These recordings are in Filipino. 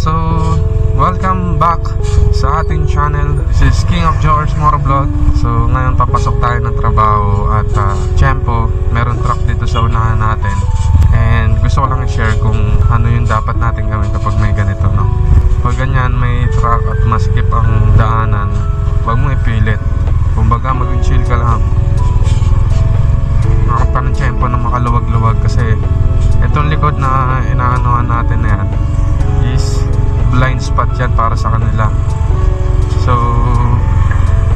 So, welcome back sa ating channel. This is King of George Motovlog. So, ngayon papasok tayo ng trabaho at tiyempo, meron truck dito sa unahan natin. And gusto ko lang i-share kung ano yung dapat natin gawin kapag may ganito, no? Pag ganyan, may truck at masikip ang daanan, huwag mo ipilit. Kumbaga, mag-chill ka lang. Nakapta ng tiyempo na makaluwag-luwag kasi itong likod na inaanohan natin na yan is blind spot yan para sa kanila. So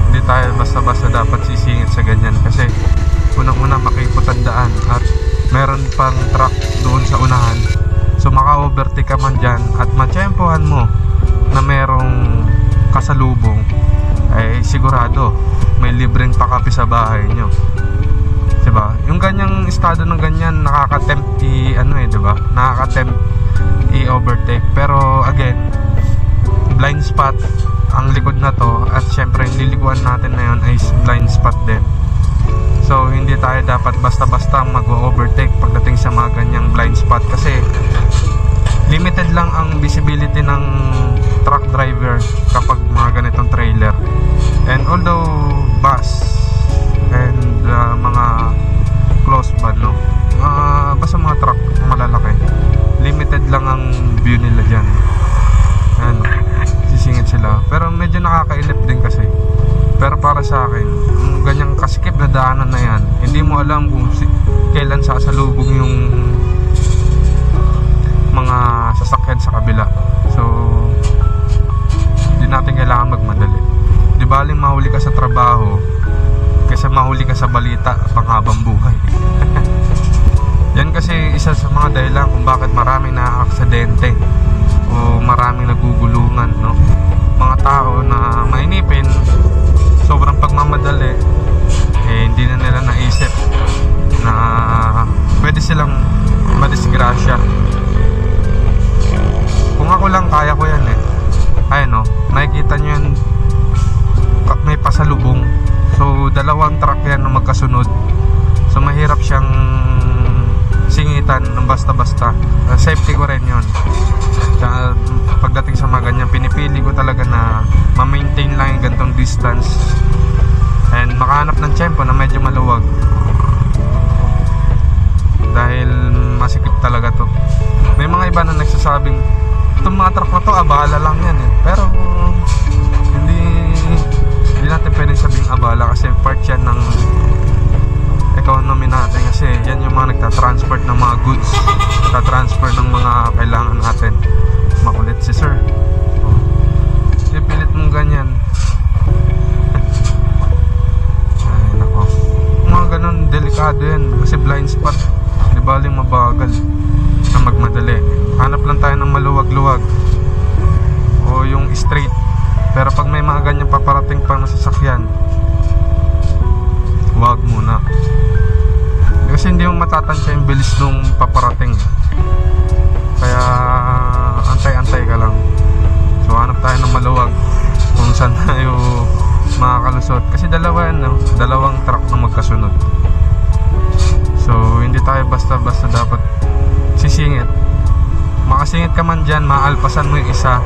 hindi tayo basta-basta dapat sisingit sa ganyan kasi unang-una makipot ang daan at meron pang truck doon sa unahan. So maka-overtake ka man dyan at matsyempohan mo na merong kasalubong, ay sigurado may libreng pakapi sa bahay nyo, diba? Yung ganyang estado ng ganyan nakaka-tempt diba? Nakaka-tempt i-overtake. Pero again, blind spot ang likod na to at syempre yung lilikuan natin na yun ay blind spot din. So hindi tayo dapat basta-basta mag-overtake pagdating sa mga ganyang blind spot kasi limited lang ang visibility ng truck driver kapag mga ganitong trailer. And although bus and mga close van, no? Basta mga truck malalaki, limited lang ang view nila dyan. Ayan, sisingit sila. Pero medyo nakakainip din kasi. Pero para sa akin, yung ganyang kaskip na daanan na yan, hindi mo alam kung kailan sasalubong yung mga sasakyan sa kabila. So hindi natin kailangan magmadali. Di baling mahuli ka sa trabaho kaysa mahuli ka sa balita panghabang buhay. Yan kasi isa sa mga dahilan kung bakit maraming na-aksidente o maraming nagugulungan, no? Mga tao na mainipin, sobrang pagmamadali, hindi na nila naisip na pwede silang madisgrasya. Kung ako lang, kaya ko yan Ayun, no? Nakikita nyo yan, may pasalubong. So dalawang truck yan na magkasunod. So mahirap siyang singitan ng basta-basta. Safety ko rin yun. Kaya pagdating sa mga ganyan, pinipili ko talaga na ma-maintain lang yung gantong distance and makahanap ng tiyempo na medyo maluwag dahil masikip talaga to. May mga iba na nagsasabing itong mga truck na to, abala lang yan pero hindi natin pwedeng sabing abala kasi part yan ng economy natin kasi yan yung mga nagta-transport ng mga goods, nagta-transfer ng mga kailangan natin. Makulit si sir, pipilit mong ganyan. Ay nako, mga ganun delikado yan kasi blind spot, di baling mabagal na magmadali. Hanap lang tayo ng maluwag-luwag o yung straight. Pero pag may mga ganyan paparating pang nasasakyan, wag muna kasi hindi mo matatansya yung bilis nung paparating. Kaya antay-antay ka lang. So hanap tayo ng maluwag kung saan tayo makakalusot kasi dalawa yan, no? Dalawang truck na magkasunod. So hindi tayo basta-basta dapat sisingit. Makasingit ka man dyan, maalpasan mo yung isa.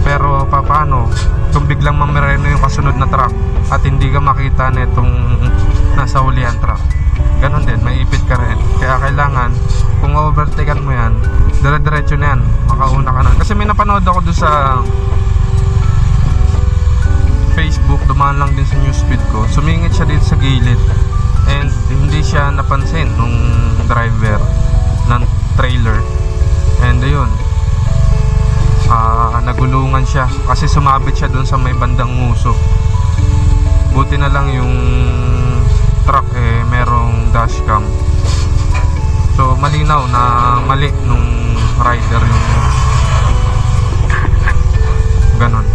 Pero paano kung biglang mamereno yung kasunod na truck at hindi ka makita nitong nasa hulihan truck? Ganon din, may ipit ka rin. Kaya kailangan kung overtaken mo yan, dire-diretso na yan, makauna ka na. Kasi may napanood ako doon sa Facebook, dumaan lang din sa newsfeed ko, sumingit siya dito sa gilid and hindi siya napansin nung driver ng trailer and ayun, nagulungan siya kasi sumabit siya dun sa may bandang nguso. Buti na lang yung truck merong dashcam, so malinaw na mali nung rider yung ganon.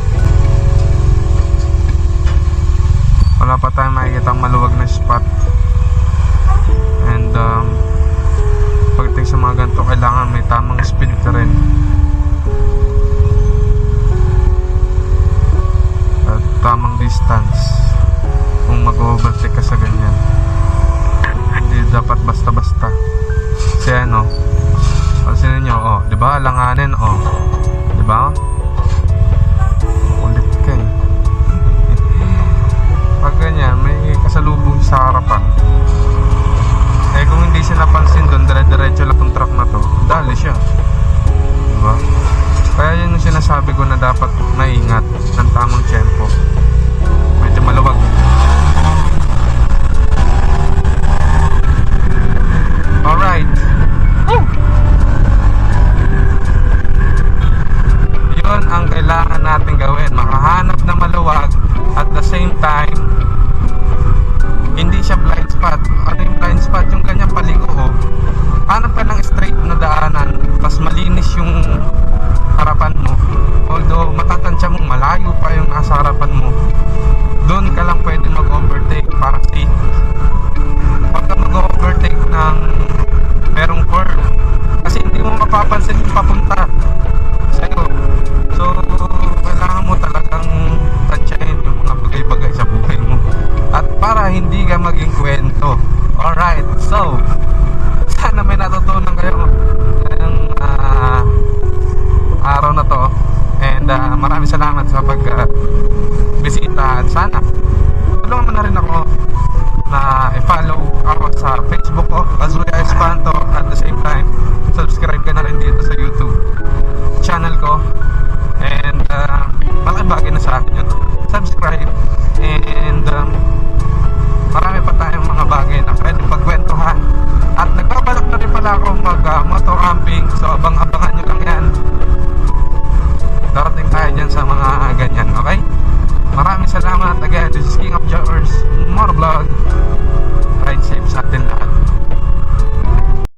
Wala pa tayong makikita maluwag na spot and pagdating sa mga ganito kailangan may tamang speed ka rin at tamang distance kung mag-overtake ka sa ganyan. Hindi dapat basta-basta kasi Pansin niyo, oh, 'di ba? alanganin, oh. Diba? Ulit ka eh. Pag ganyan, may kasalubong sa harapan. Eh kung hindi siya napansin doon, dire-diretso lang yung truck na to, dali siya. Diba? Kaya yun yung sinasabi ko na dapat maingat ng tamang tempo. Medyo maluwag. Alright. Yun ang kailangan natin gawin. Makahanap na maluwag at the same time hindi siya blind spot. Ano yung blind spot? Yung kanyang paligo, oh. Hanap ka ng straight na daanan, mas malinis yung harapan mo. Although matatansya mong malayo pa yung nasa harapan mo, doon ka lang pwede mag-overtake para safe. Huwag ka mag-overtake ng merong curve kasi hindi mo mapapansin yung papunta sa'yo. So kailangan mo talagang tansyahin yung mga bagay-bagay sa buhay mo at para hindi ka maging kwento. Alright, so sana may natutunan kayo ngayong araw na to, and maraming salamat sa bisita, at sana tulungan mo na rin ako na i-follow ako sa Facebook ko, Kazuya Espanto, at the same time subscribe ka na rin dito sa YouTube channel ko, and malaking bagay na sa akin yun, subscribe, and marami pa tayong mga bagay na pwedeng pagkwentuhan, at nagbabalak na rin pala ako mag motor camping, so abang